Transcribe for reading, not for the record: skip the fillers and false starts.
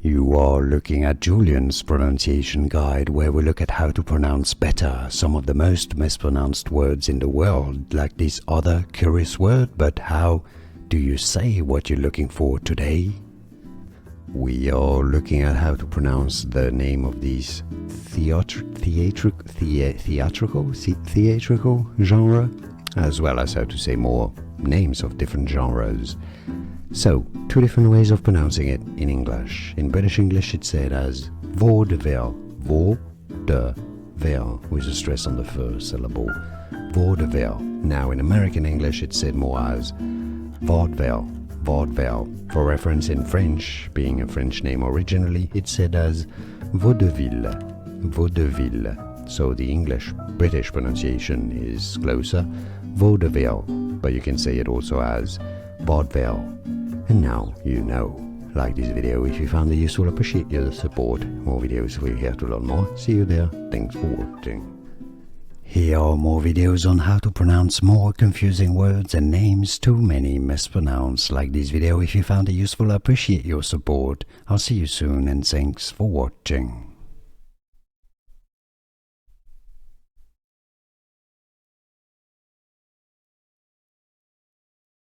You are looking at Julian's pronunciation guide, where we look at how to pronounce better some of the most mispronounced words in the world, like this other curious word, but how do you say what you're looking for today? We are looking at how to pronounce the name of these theatrical genre, as well as how to say more names of different genres. So, two different ways of pronouncing it in English. In British English it's said as vaudeville, vaudeville, with a stress on the first syllable, vaudeville. Now in American English it's said more as vaudeville, vaudeville. For reference, in French, being a French name originally, it's said as vaudeville, vaudeville. So the British pronunciation is closer, vaudeville, but you can say it also as vaudeville. And now you know. Like this video if you found it useful, appreciate your support. More videos for you here to learn more. See you there. Thanks for watching. Here are more videos on how to pronounce more confusing words and names too many mispronounced. Like this video if you found it useful, appreciate your support. I'll see you soon and thanks for watching.